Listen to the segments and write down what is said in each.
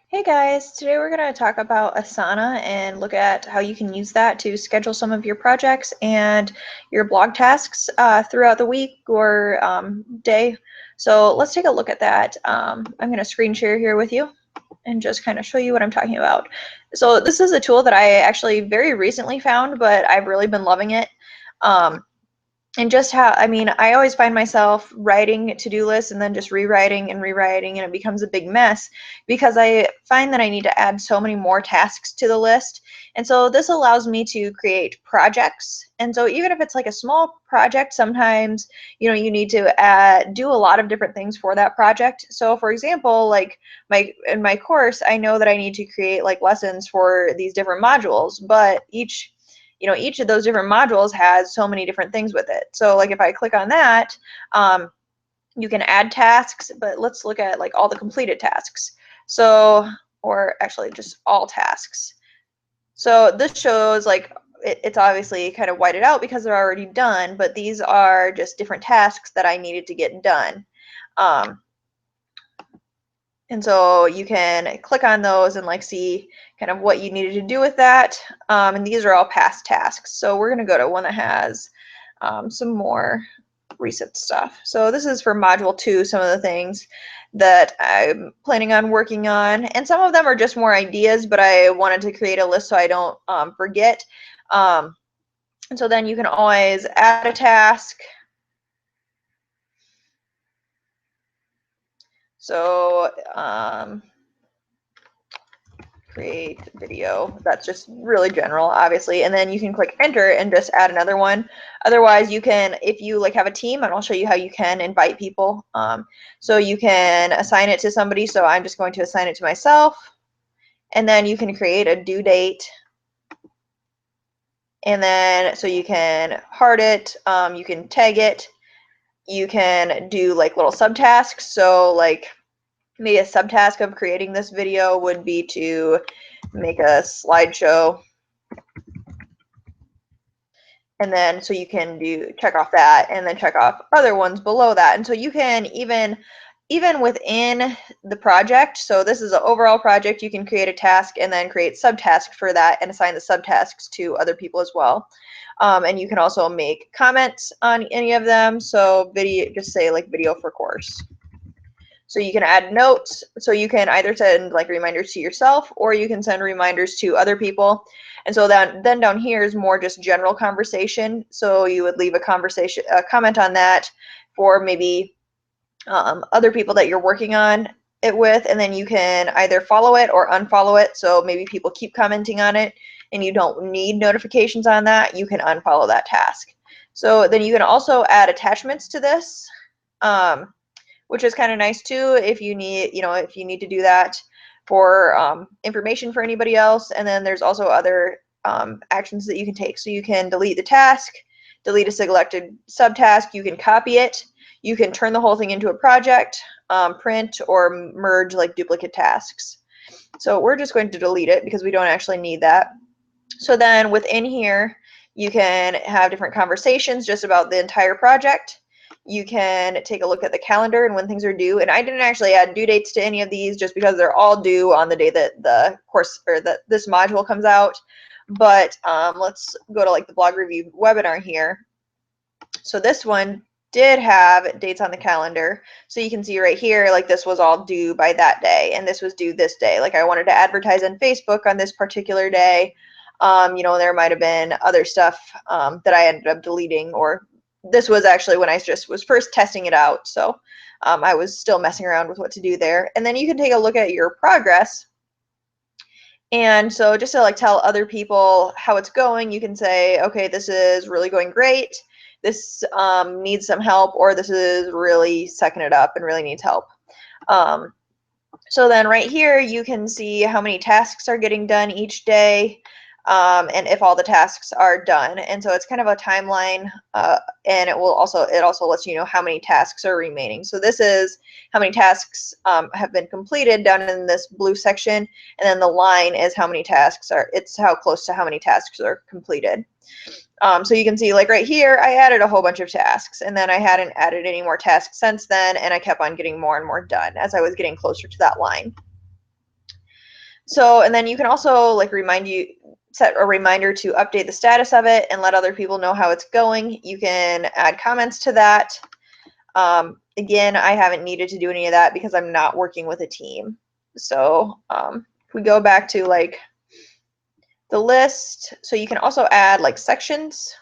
Hey guys, today we're going to talk about Asana and look at how you can use that to schedule some of your projects and your blog tasks throughout the week or day. So let's take a look at that. I'm going to screen share here with you and just kind of show you what I'm talking about. So this is a tool that I actually very recently found, but I've really been loving it. Um, and just how, I mean, I always find myself writing to-do lists and then just rewriting and rewriting, and it becomes a big mess because I find that I need to add so many more tasks to the list. And so this allows me to create projects. And so even if it's like a small project, sometimes, you need to do a lot of different things for that project. So for example, like in my course, I know that I need to create like lessons for these different modules, but each of those different modules has so many different things with it. So like if I click on that, you can add tasks, but let's look at like all the completed tasks. So, or actually just all tasks. So this shows like it's obviously kind of whited out because they're already done, but these are just different tasks that I needed to get done. Um, and so you can click on those and like see kind of what you needed to do with that. And these are all past tasks. So we're going to go to one that has some more recent stuff. So this is for module 2, some of the things that I'm planning on working on. And some of them are just more ideas, but I wanted to create a list so I don't forget. And so then you can always add a task. So create video. That's just really general, obviously. And then you can click enter and just add another one. Otherwise, you can, if you like have a team, and I'll show you how you can invite people. So you can assign it to somebody. So I'm just going to assign it to myself. And then you can create a due date. And then so you can heart it, you can tag it, you can do like little subtasks. So like maybe a subtask of creating this video would be to make a slideshow. And then so you can check off that and then check off other ones below that. And so you can even within the project, so this is an overall project, you can create a task and then create subtasks for that and assign the subtasks to other people as well. And you can also make comments on any of them. So video, just say like video for course. So you can add notes. So you can either send like reminders to yourself or you can send reminders to other people. And so then down here is more just general conversation. So you would leave a comment on that for maybe other people that you're working on it with, and then you can either follow it or unfollow it. So maybe people keep commenting on it and you don't need notifications on that, you can unfollow that task. So then you can also add attachments to this. Which is kind of nice too if you need, if you need to do that for information for anybody else. And then there's also other actions that you can take. So you can delete the task, delete a selected subtask, you can copy it, you can turn the whole thing into a project, print or merge like duplicate tasks. So we're just going to delete it because we don't actually need that. So then within here, you can have different conversations just about the entire project. You can take a look at the calendar and when things are due. And I didn't actually add due dates to any of these just because they're all due on the day that the course or that this module comes out. But let's go to like the blog review webinar here. So this one did have dates on the calendar. So you can see right here, like this was all due by that day and this was due this day. Like I wanted to advertise on Facebook on this particular day. There might have been other stuff that I ended up deleting, or this was actually when I just was first testing it out. So I was still messing around with what to do there. And then you can take a look at your progress. And so just to like tell other people how it's going, you can say, okay, this is really going great. This needs some help, or this is really sucking it up and really needs help. So then right here, you can see how many tasks are getting done each day. And if all the tasks are done. And so it's kind of a timeline, and it also lets you know how many tasks are remaining. So this is how many tasks have been completed down in this blue section, and then the line is how many tasks it's how close to how many tasks are completed. So you can see like right here, I added a whole bunch of tasks, and then I hadn't added any more tasks since then, and I kept on getting more and more done as I was getting closer to that line. So, and then you can also like set a reminder to update the status of it and let other people know how it's going. You can add comments to that. Again, I haven't needed to do any of that because I'm not working with a team. So if we go back to like the list, so you can also add like sections.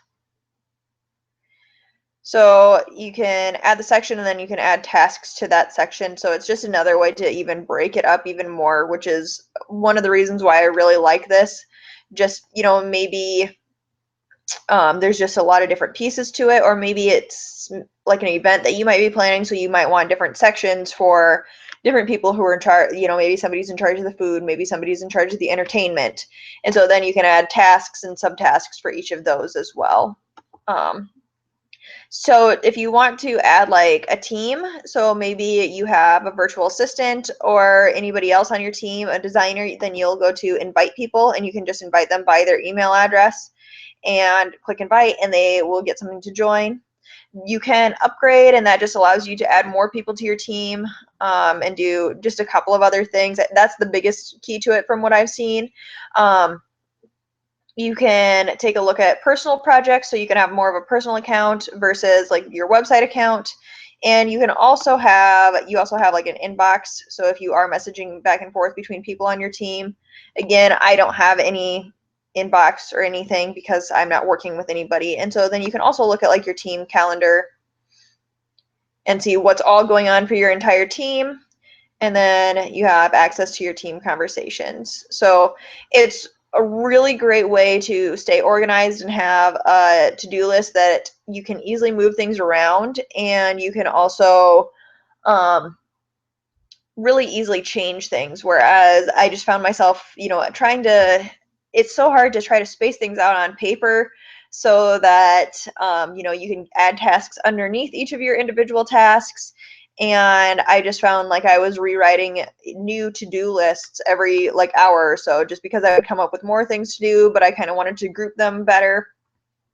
So you can add the section and then you can add tasks to that section. So it's just another way to even break it up even more, which is one of the reasons why I really like this. Just, maybe there's just a lot of different pieces to it, or maybe it's like an event that you might be planning, so you might want different sections for different people who are in charge. Maybe somebody's in charge of the food, maybe somebody's in charge of the entertainment, and so then you can add tasks and subtasks for each of those as well. So if you want to add like a team, so maybe you have a virtual assistant or anybody else on your team, a designer, then you'll go to invite people and you can just invite them by their email address and click invite and they will get something to join. You can upgrade and that just allows you to add more people to your team and do just a couple of other things. That's the biggest key to it from what I've seen. You can take a look at personal projects, so you can have more of a personal account versus like your website account. And you also have like an inbox, so if you are messaging back and forth between people on your team. Again, I don't have any inbox or anything because I'm not working with anybody. And so then you can also look at like your team calendar and see what's all going on for your entire team. And then you have access to your team conversations. So it's a really great way to stay organized and have a to-do list that you can easily move things around, and you can also really easily change things. Whereas I just found myself, it's so hard to try to space things out on paper so that, you can add tasks underneath each of your individual tasks. And I just found like I was rewriting new to-do lists every like hour or so just because I would come up with more things to do, but I kind of wanted to group them better.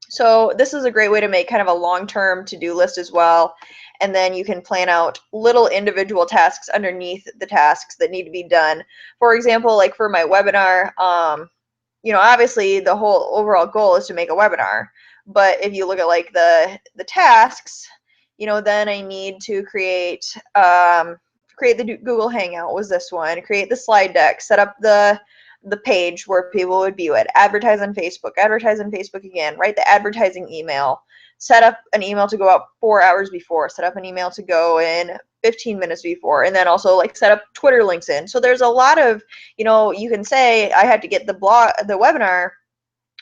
So this is a great way to make kind of a long-term to-do list as well. And then you can plan out little individual tasks underneath the tasks that need to be done. For example, like for my webinar, obviously the whole overall goal is to make a webinar. But if you look at like the tasks, then I need to create the Google Hangout was this one, create the slide deck, set up the page where people would view it, advertise on Facebook again, write the advertising email, set up an email to go out 4 hours before, set up an email to go in 15 minutes before, and then also like set up Twitter links in. So there's a lot of, you can say I had to get the webinar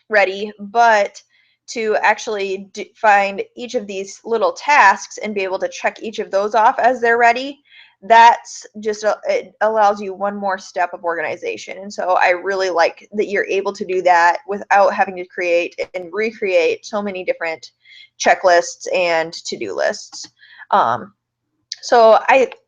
ready, but to actually find each of these little tasks and be able to check each of those off as they're ready, that's just it allows you one more step of organization. And so I really like that you're able to do that without having to create and recreate so many different checklists and to-do lists. So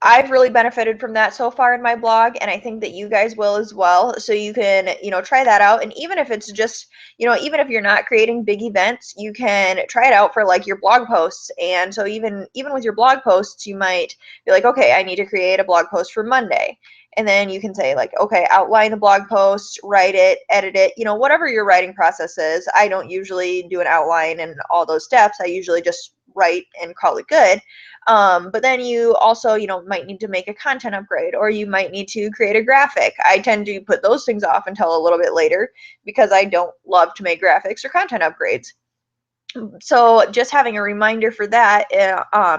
I've really benefited from that so far in my blog, and I think that you guys will as well. So you can, try that out. And even if it's just, even if you're not creating big events, you can try it out for like your blog posts. And so even with your blog posts, you might be like, okay, I need to create a blog post for Monday. And then you can say like, okay, outline the blog post, write it, edit it, whatever your writing process is. I don't usually do an outline and all those steps. I usually just write and call it good. But then you also, might need to make a content upgrade, or you might need to create a graphic. I tend to put those things off until a little bit later because I don't love to make graphics or content upgrades. So just having a reminder for that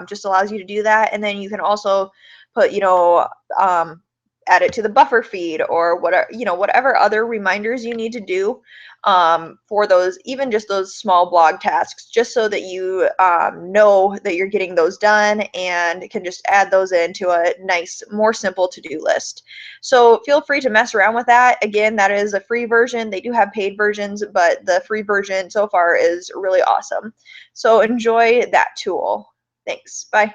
just allows you to do that. And then you can also put, add it to the buffer feed or whatever other reminders you need to do for those, even just those small blog tasks, just so that you know that you're getting those done and can just add those into a nice, more simple to-do list. So feel free to mess around with that. Again, that is a free version. They do have paid versions, but the free version so far is really awesome. So enjoy that tool. Thanks. Bye.